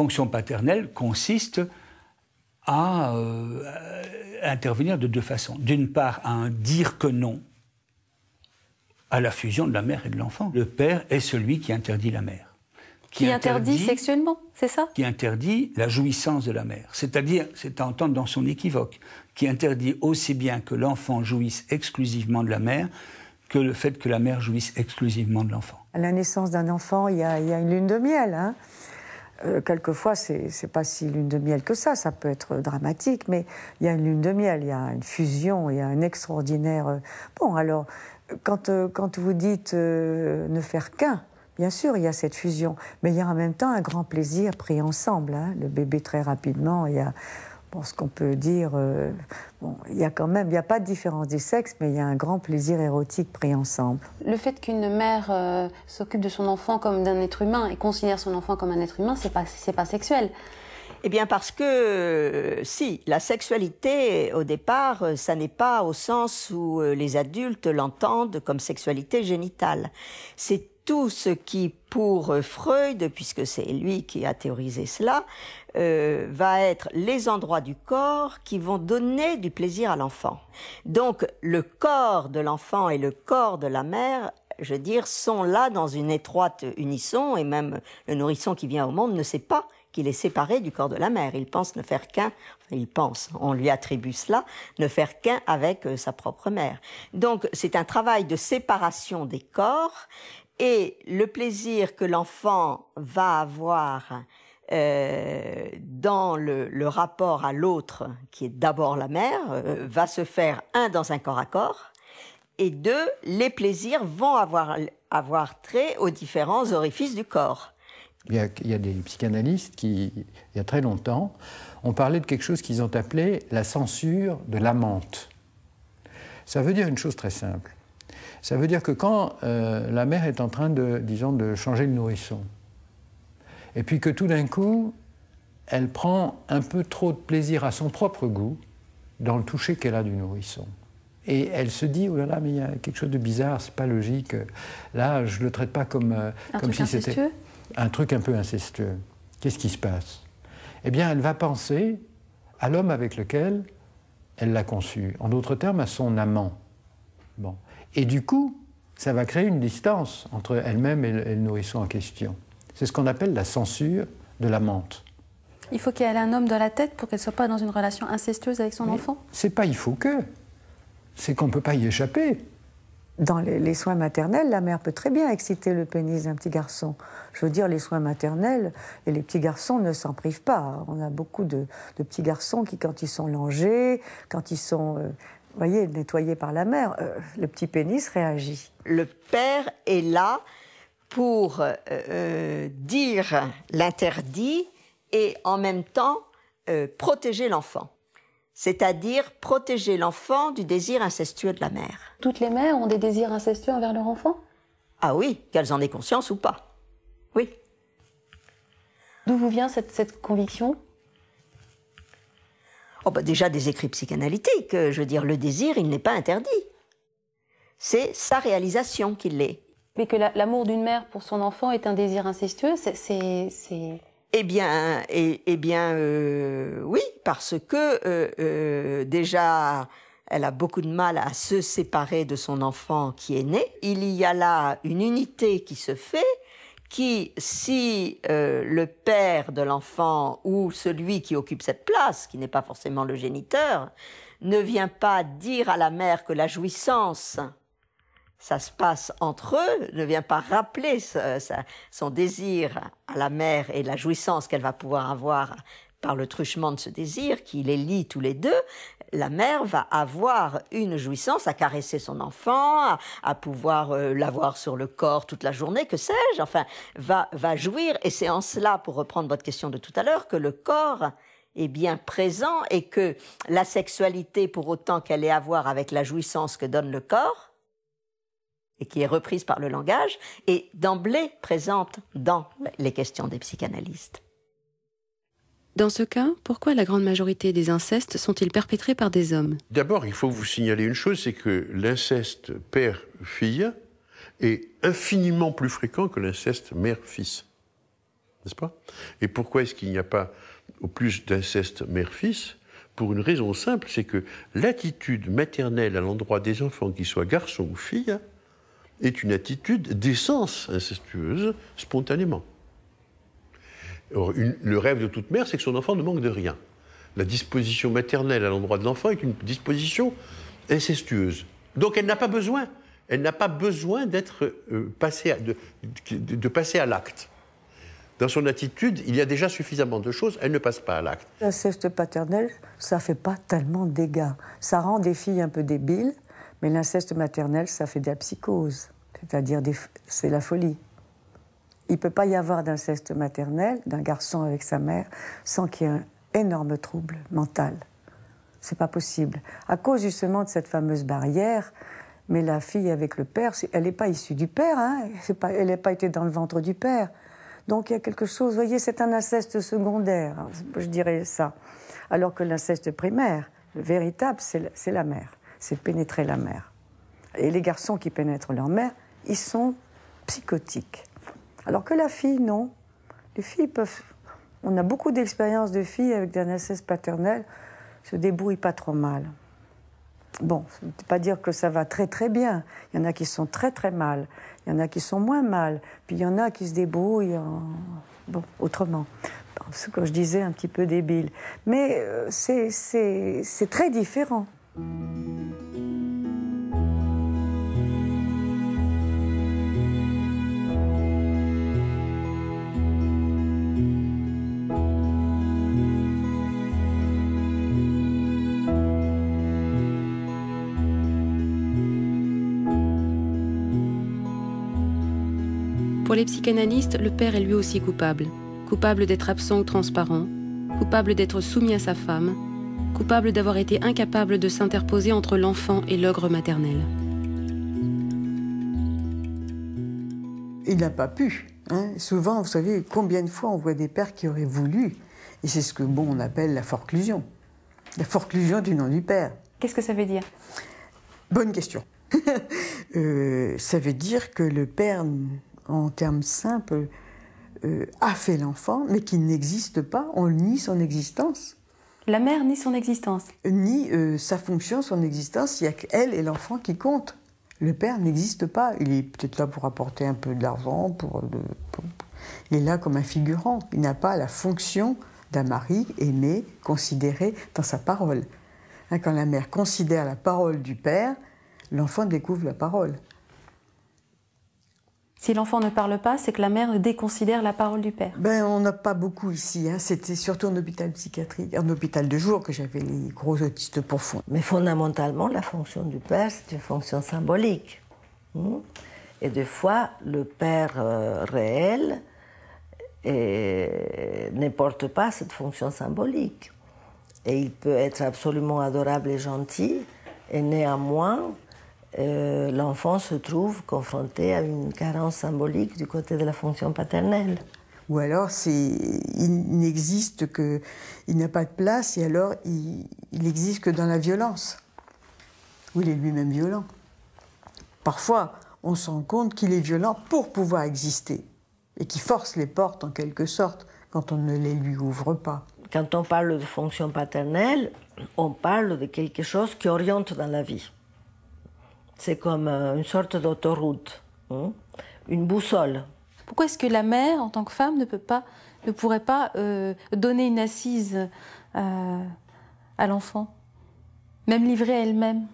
fonction paternelle consiste à intervenir de deux façons. D'une part, à dire que non à la fusion de la mère et de l'enfant. Le père est celui qui interdit la mère. Qui interdit sexuellement, c'est ça? Qui interdit la jouissance de la mère. C'est-à-dire, c'est à entendre dans son équivoque, qui interdit aussi bien que l'enfant jouisse exclusivement de la mère que le fait que la mère jouisse exclusivement de l'enfant. À la naissance d'un enfant, il y a une lune de miel. Hein. Quelquefois, c'est pas si lune de miel que ça peut être dramatique, mais il y a une lune de miel, il y a une fusion, il y a un extraordinaire... Bon, alors, quand vous dites ne faire qu'un, bien sûr, il y a cette fusion, mais il y a en même temps un grand plaisir pris ensemble. Hein. Le bébé, très rapidement, il y a... Bon, ce qu'on peut dire, il y a quand même, il n'y a pas de différence des sexes, mais il y a un grand plaisir érotique pris ensemble. Le fait qu'une mère s'occupe de son enfant comme d'un être humain et considère son enfant comme un être humain, c'est pas sexuel. Eh bien parce que, si, la sexualité, au départ, ça n'est pas au sens où les adultes l'entendent comme sexualité génitale. C'est tout ce qui, pour Freud, puisque c'est lui qui a théorisé cela, va être les endroits du corps qui vont donner du plaisir à l'enfant. Donc, le corps de l'enfant et le corps de la mère, je veux dire, sont là dans une étroite unisson, et même le nourrisson qui vient au monde ne sait pas qu'il est séparé du corps de la mère. Il pense ne faire qu'un, enfin il pense, on lui attribue cela, ne faire qu'un avec sa propre mère. Donc, c'est un travail de séparation des corps, et le plaisir que l'enfant va avoir dans le rapport à l'autre, qui est d'abord la mère, va se faire, un, dans un corps à corps, et deux, les plaisirs vont avoir trait aux différents orifices du corps. Il y a des psychanalystes qui, il y a très longtemps, ont parlé de quelque chose qu'ils ont appelé la censure de l'amante. Ça veut dire une chose très simple. Ça veut dire que quand la mère est en train de changer le nourrisson, et puis que tout d'un coup, elle prend un peu trop de plaisir à son propre goût dans le toucher qu'elle a du nourrisson. Et elle se dit, oh là là, mais il y a quelque chose de bizarre, c'est pas logique. Là, je le traite pas comme si c'était un truc un peu incestueux. Qu'est-ce qui se passe? Eh bien, elle va penser à l'homme avec lequel elle l'a conçu. En d'autres termes, à son amant. Bon. Et du coup, ça va créer une distance entre elle-même et le nourrisson en question. C'est ce qu'on appelle la censure de l'amante. Il faut qu'elle ait un homme dans la tête pour qu'elle ne soit pas dans une relation incestueuse avec son enfant? C'est pas il faut que, c'est qu'on ne peut pas y échapper. Dans les soins maternels, la mère peut très bien exciter le pénis d'un petit garçon. Je veux dire, les soins maternels, et les petits garçons ne s'en privent pas. On a beaucoup de petits garçons qui, quand ils sont langés, quand ils sont... vous voyez, nettoyé par la mère, le petit pénis réagit. Le père est là pour dire l'interdit et en même temps protéger l'enfant. C'est-à-dire protéger l'enfant du désir incestueux de la mère. Toutes les mères ont des désirs incestueux envers leur enfant? Ah oui, qu'elles en aient conscience ou pas. Oui. D'où vous vient cette conviction? Oh bah déjà des écrits psychanalytiques, je veux dire, le désir, il n'est pas interdit. C'est sa réalisation qui l'est. Mais que l'amour d'une mère pour son enfant est un désir incestueux, c'est... Eh bien, oui, parce que déjà, elle a beaucoup de mal à se séparer de son enfant qui est né. Il y a là une unité qui se fait, qui, si le père de l'enfant ou celui qui occupe cette place, qui n'est pas forcément le géniteur, ne vient pas dire à la mère que la jouissance, ça se passe entre eux, ne vient pas rappeler son désir à la mère et la jouissance qu'elle va pouvoir avoir par le truchement de ce désir, qui les lie tous les deux, la mère va avoir une jouissance à caresser son enfant, à pouvoir l'avoir sur le corps toute la journée, que sais-je, enfin, va jouir. Et c'est en cela, pour reprendre votre question de tout à l'heure, que le corps est bien présent et que la sexualité, pour autant qu'elle ait à voir avec la jouissance que donne le corps, et qui est reprise par le langage, est d'emblée présente dans les questions des psychanalystes. Dans ce cas, pourquoi la grande majorité des incestes sont-ils perpétrés par des hommes? D'abord, il faut vous signaler une chose, c'est que l'inceste père-fille est infiniment plus fréquent que l'inceste mère-fils. n'est-ce pas? Et pourquoi est-ce qu'il n'y a pas au plus d'inceste mère-fils? Pour une raison simple, c'est que l'attitude maternelle à l'endroit des enfants, qu'ils soient garçons ou filles, est une attitude d'essence incestueuse, spontanément. Or, le rêve de toute mère, c'est que son enfant ne manque de rien. La disposition maternelle à l'endroit de l'enfant est une disposition incestueuse. Donc elle n'a pas besoin d'être passée à l'acte. Dans son attitude, il y a déjà suffisamment de choses, elle ne passe pas à l'acte. L'inceste paternel, ça ne fait pas tellement de dégâts. Ça rend des filles un peu débiles, mais l'inceste maternel, ça fait de la psychose. C'est-à-dire, c'est la folie. Il ne peut pas y avoir d'inceste maternel, d'un garçon avec sa mère, sans qu'il y ait un énorme trouble mental. C'est pas possible. À cause justement de cette fameuse barrière, mais la fille avec le père, elle n'est pas issue du père, hein, elle n'a pas été dans le ventre du père. Donc il y a quelque chose, vous voyez, c'est un inceste secondaire, hein, je dirais ça. Alors que l'inceste primaire, le véritable, c'est la mère, c'est pénétrer la mère. Et les garçons qui pénètrent leur mère, ils sont psychotiques. Alors que la fille, non. Les filles peuvent... On a beaucoup d'expériences de filles avec un inceste paternel, se débrouillent pas trop mal. Bon, ça ne veut pas dire que ça va très très bien. Il y en a qui sont très très mal, il y en a qui sont moins mal, puis il y en a qui se débrouillent autrement. Ce que je disais, un petit peu débile. Mais c'est très différent. Pour les psychanalystes, le père est lui aussi coupable. Coupable d'être absent ou transparent, coupable d'être soumis à sa femme, coupable d'avoir été incapable de s'interposer entre l'enfant et l'ogre maternel. Il n'a pas pu. Hein. Souvent, vous savez, combien de fois on voit des pères qui auraient voulu, et c'est ce que on appelle la forclusion. La forclusion du nom du père. Qu'est-ce que ça veut dire? Bonne question. Ça veut dire que le père, en termes simples, a fait l'enfant, mais qu'il n'existe pas, on nie son existence. La mère nie son existence. Ni sa fonction, son existence, il n'y a qu'elle et l'enfant qui comptent. Le père n'existe pas, il est peut-être là pour apporter un peu d'argent, il est là comme un figurant, il n'a pas la fonction d'un mari aimé, considéré dans sa parole. Hein, quand la mère considère la parole du père, l'enfant découvre la parole. Si l'enfant ne parle pas, c'est que la mère déconsidère la parole du père. Ben, on n'a pas beaucoup ici. Hein. C'était surtout en hôpital psychiatrique, en hôpital de jour, que j'avais les gros autistes profonds. Mais fondamentalement, la fonction du père, c'est une fonction symbolique. Et des fois, le père réel ne porte pas cette fonction symbolique. Et il peut être absolument adorable et gentil, et néanmoins, l'enfant se trouve confronté à une carence symbolique du côté de la fonction paternelle. Ou alors, il n'existe que... Il n'a pas de place, et alors il n'existe que dans la violence. Où il est lui-même violent. Parfois, on se rend compte qu'il est violent pour pouvoir exister, et qu'il force les portes, en quelque sorte, quand on ne les lui ouvre pas. Quand on parle de fonction paternelle, on parle de quelque chose qui oriente dans la vie. C'est comme une sorte d'autoroute, une boussole. Pourquoi est-ce que la mère, en tant que femme, ne pourrait pas donner une assise à l'enfant, même livrée à elle-même?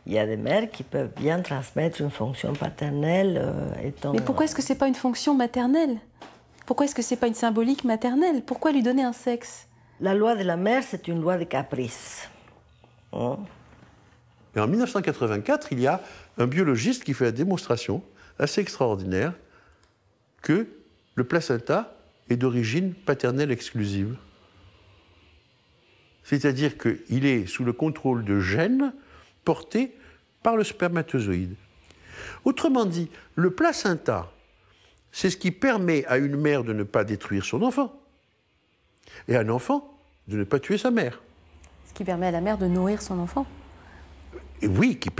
Il y a des mères qui peuvent bien transmettre une fonction paternelle étant... Mais pourquoi est-ce que ce n'est pas une fonction maternelle? Pourquoi est-ce que ce n'est pas une symbolique maternelle? Pourquoi lui donner un sexe? La loi de la mère, c'est une loi de caprice. Et en 1984, il y a un biologiste qui fait la démonstration assez extraordinaire que le placenta est d'origine paternelle exclusive. C'est-à-dire qu'il est sous le contrôle de gènes portés par le spermatozoïde. Autrement dit, le placenta, c'est ce qui permet à une mère de ne pas détruire son enfant, et à un enfant de ne pas tuer sa mère. Ce qui permet à la mère de nourrir son enfant. Et oui, qui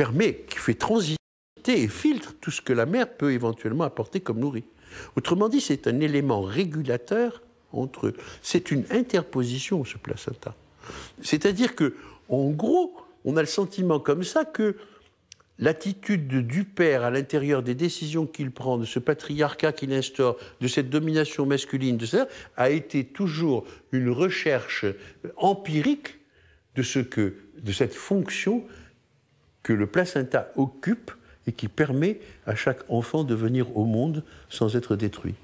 fait transiter et filtre tout ce que la mère peut éventuellement apporter comme nourri. Autrement dit, c'est un élément régulateur entre eux. C'est une interposition, ce placenta. C'est-à-dire que, en gros, on a le sentiment comme ça que l'attitude du père à l'intérieur des décisions qu'il prend, de ce patriarcat qu'il instaure, de cette domination masculine, de ça, a été toujours une recherche empirique de cette fonction que le placenta occupe et qui permet à chaque enfant de venir au monde sans être détruit.